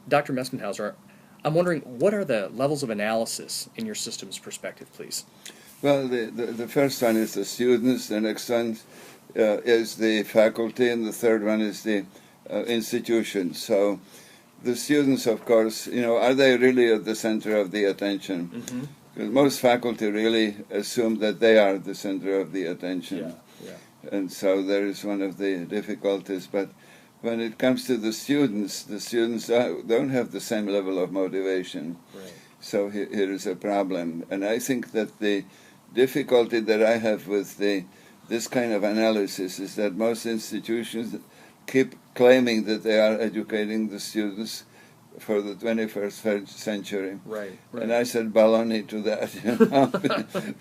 Dr. Mestenhauser, I'm wondering, what are the levels of analysis in your systems perspective, please? Well, the first one is the students, the next one is the faculty, and the third one is the institution. So the students, of course, are they really at the center of the attention? Mm-hmm. Because most faculty really assume that they are the center of the attention. Yeah, yeah. And so there is one of the difficulties. But when it comes to the students don't have the same level of motivation. Right. So here is a problem. And I think that the difficulty that I have with this kind of analysis is that most institutions keep claiming that they are educating the students for the 21st century. Right. And I said baloney to that,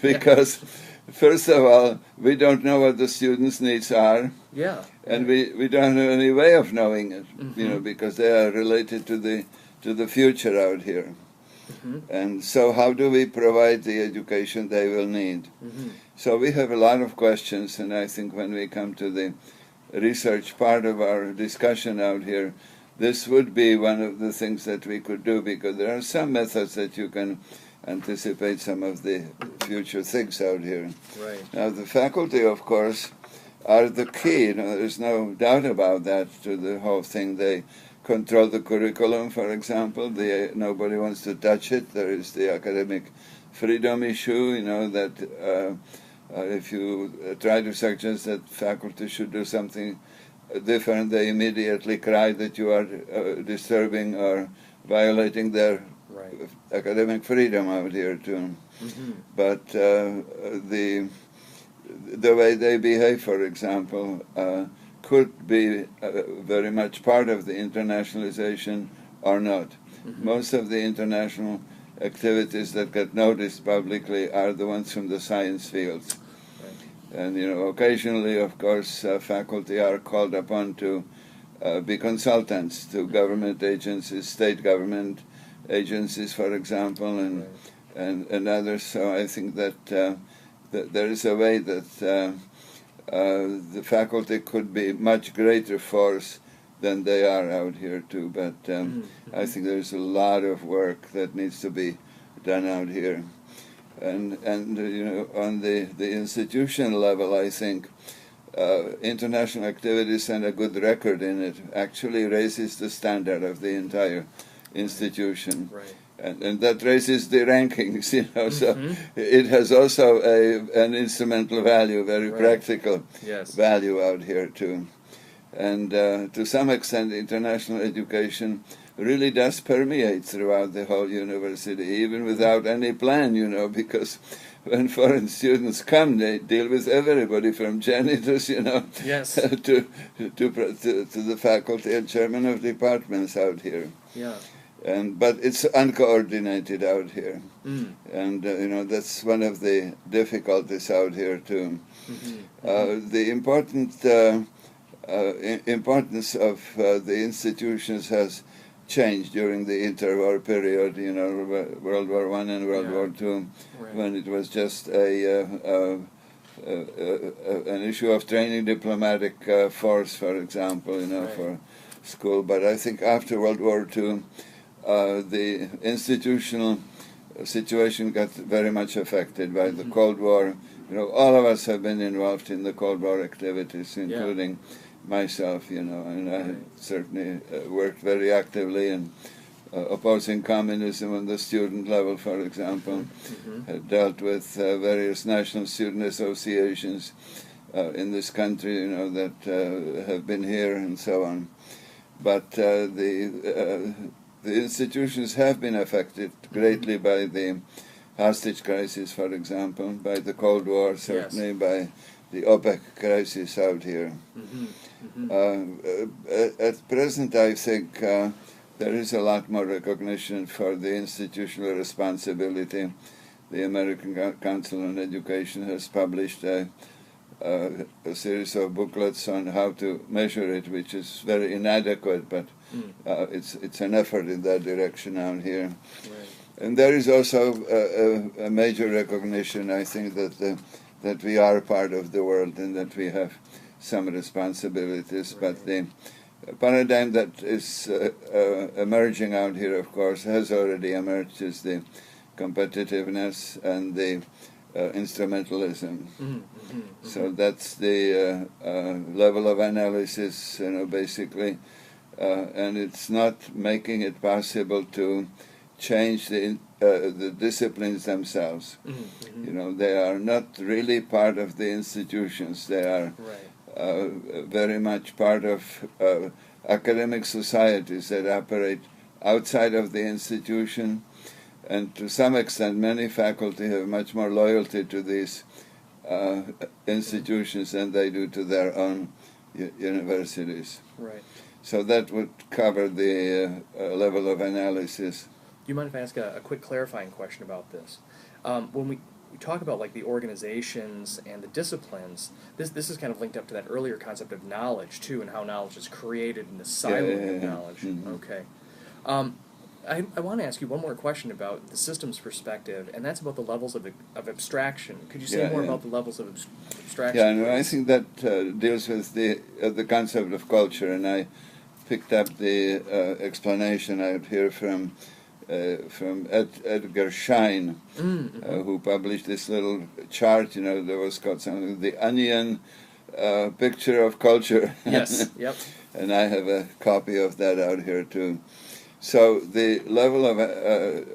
because first of all, we don't know what the students' needs are. Yeah. And we don't have any way of knowing it, because they are related to the future out here. Mm-hmm. And so how do we provide the education they will need? Mm-hmm. So we have a lot of questions, and I think when we come to the research part of our discussion out here, this would be one of the things that we could do, because there are some methods that you can anticipate some of the future things out here. Right. Now the faculty, of course, are the key. There's no doubt about that to the whole thing. They control the curriculum, for example. Nobody wants to touch it. There is the academic freedom issue, that if you try to suggest that faculty should do something different, they immediately cry that you are disturbing or violating their academic freedom out here too. Mm-hmm. But the way they behave, for example, could be very much part of the internationalization or not. Mm-hmm. Most of the international activities that get noticed publicly are the ones from the science fields. Right. And, occasionally, of course, faculty are called upon to be consultants to government agencies, state government agencies, for example, and others. So I think that there is a way that the faculty could be much greater force than they are out here too. But I think there's a lot of work that needs to be done out here. And on the institution level, I think international activities and a good record in it actually raises the standard of the entire institution. Right. And that raises the rankings, so it has also an instrumental value, very practical value out here too. And to some extent, international education really does permeate throughout the whole university, even without any plan, because when foreign students come, they deal with everybody from janitors, yes. to the faculty and chairman of departments out here. Yeah. But it's uncoordinated out here, and that's one of the difficulties out here too. The importance of the institutions has changed during the interwar period, World War I and World War II, when it was just an issue of training diplomatic force, for example, for school. But I think after World War II, the institutional situation got very much affected by the Cold War. All of us have been involved in the Cold War activities, including myself, and I certainly worked very actively in opposing communism on the student level, for example. Had dealt with various national student associations in this country, that have been here and so on. But the institutions have been affected greatly by the hostage crisis, for example, by the Cold War, certainly by the OPEC crisis out here. At present, I think there is a lot more recognition for the institutional responsibility. The American Council on Education has published a series of booklets on how to measure it, which is very inadequate, but it's an effort in that direction out here. Right. And there is also a major recognition, I think, that we are part of the world and that we have some responsibilities, but the A paradigm that is emerging out here, of course, has already emerged, is the competitiveness and the instrumentalism. So that's the level of analysis, basically, and it's not making it possible to change the disciplines themselves. They are not really part of the institutions. They are very much part of academic societies that operate outside of the institution, and to some extent many faculty have much more loyalty to these institutions than they do to their own universities. Right. So that would cover the level of analysis. Do you mind if I ask a quick clarifying question about this? When we talk about like the organizations and the disciplines, this is kind of linked up to that earlier concept of knowledge too, and how knowledge is created in the siloing of knowledge. Okay. I want to ask you one more question about the systems perspective, and that's about the levels of abstraction. Could you say more about the levels of abstraction? Yeah, no, I think that deals with the concept of culture, and I picked up the explanation out here from Edgar Schein, who published this little chart, that was called something, the onion picture of culture. Yes, yep. And I have a copy of that out here too. So the level of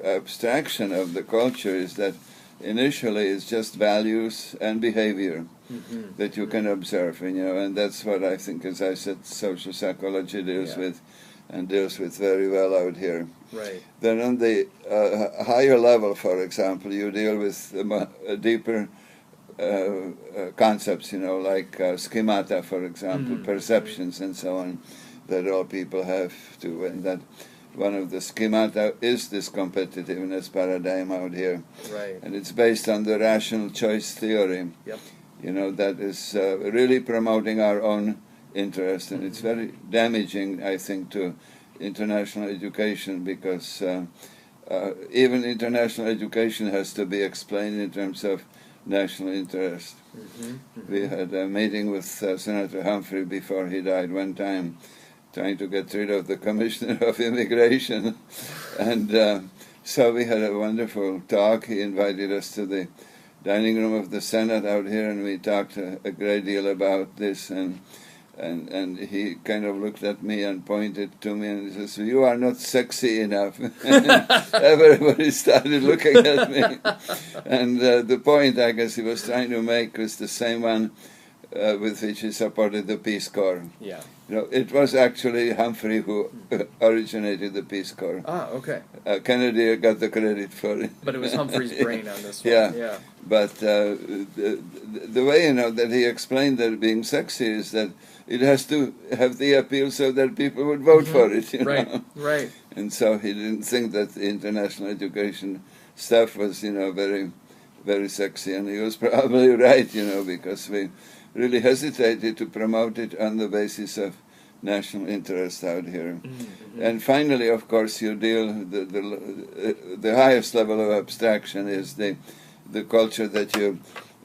abstraction of the culture is that initially it's just values and behavior that you can observe, and that's what I think, as I said, social psychology deals with, and deals with very well out here. Right. Then on the higher level, for example, you deal with deeper concepts, like schemata, for example, perceptions and so on, that all people have to, and that one of the schemata is this competitiveness paradigm out here. Right. And it's based on the rational choice theory. Yep. That is really promoting our own interest, and it's very damaging, I think, to international education, because even international education has to be explained in terms of national interest. We had a meeting with Senator Humphrey before he died one time, trying to get rid of the Commissioner of Immigration, and so we had a wonderful talk. He invited us to the dining room of the Senate out here, and we talked a great deal about this, and he kind of looked at me and pointed to me and he says, "You are not sexy enough." Everybody started looking at me, and the point I guess he was trying to make was the same one with which he supported the Peace Corps. Yeah. It was actually Humphrey who originated the Peace Corps. Ah, okay. Kennedy got the credit for it. But it was Humphrey's brain on this one. Yeah. But the way, that he explained that being sexy is that it has to have the appeal so that people would vote for it. Right. And so he didn't think that the international education stuff was, very, very sexy. And he was probably right, because we really hesitated to promote it on the basis of national interest out here. And finally, of course, you deal, the highest level of abstraction is the culture that you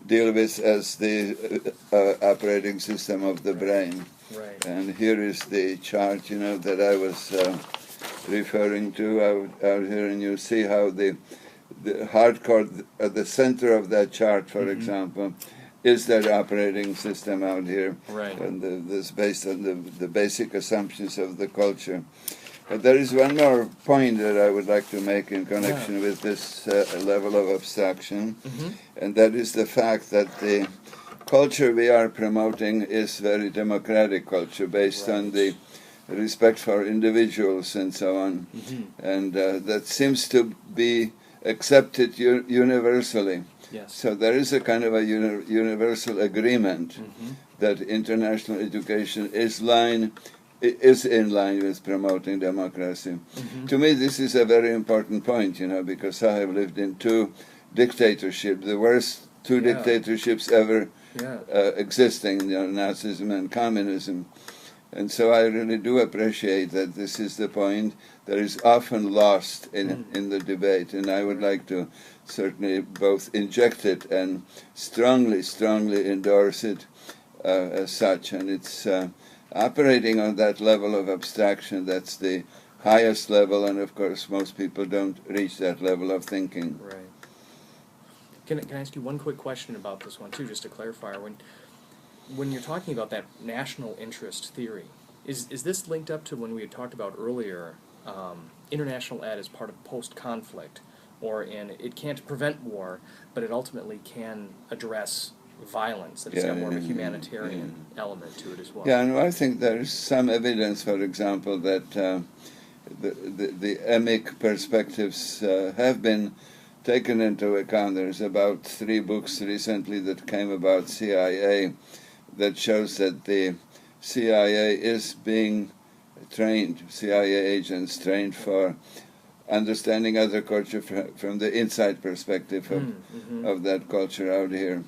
deal with as the operating system of the brain. Right. And here is the chart, that I was referring to out here, and you see how the hardcore at the center of that chart, for example, is that operating system out here. Right. And this based on the basic assumptions of the culture. But there is one more point that I would like to make in connection with this level of abstraction, and that is the fact that the culture we are promoting is very democratic culture, based on the respect for individuals and so on, and that seems to be accepted universally. Yes. So there is a kind of a universal agreement that international education is in line with promoting democracy. To me, this is a very important point, because I have lived in two dictatorships, the worst two dictatorships ever existing, Nazism and communism. And so I really do appreciate that this is the point that is often lost in the debate, and I would like to certainly both inject it and strongly endorse it as such. And it's operating on that level of abstraction. That's the highest level, and of course most people don't reach that level of thinking. Right. Can I ask you one quick question about this one too, just to clarify? When you're talking about that national interest theory, is this linked up to when we had talked about earlier, international ed as part of post-conflict, or it can't prevent war, but it ultimately can address violence, that it's got more of a humanitarian element to it as well? Yeah, and I think there is some evidence, for example, that the emic perspectives have been taken into account. There's about 3 books recently that came about CIA that shows that the CIA is being trained, CIA agents trained for understanding other culture from the inside perspective of that culture out here.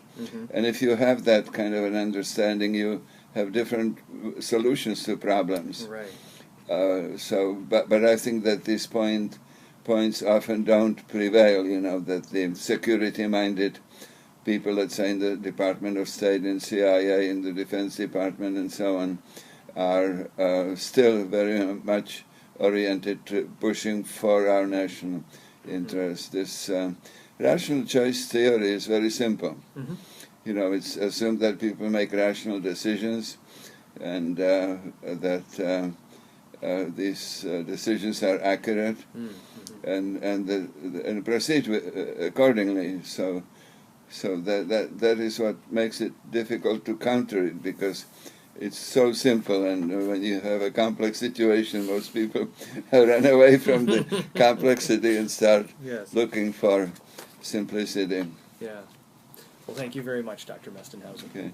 And if you have that kind of an understanding, you have different solutions to problems. Right. But I think that these points often don't prevail, that the security-minded people, let's say in the Department of State, in CIA, in the Defense Department, and so on, are still very much oriented to pushing for our national interest. This rational choice theory is very simple. It's assumed that people make rational decisions, and that these decisions are accurate, and proceed accordingly. So that is what makes it difficult to counter it, because it's so simple, and when you have a complex situation, most people run away from the complexity and start looking for simplicity. Yeah. Well, thank you very much, Dr. Mestenhauser. Okay.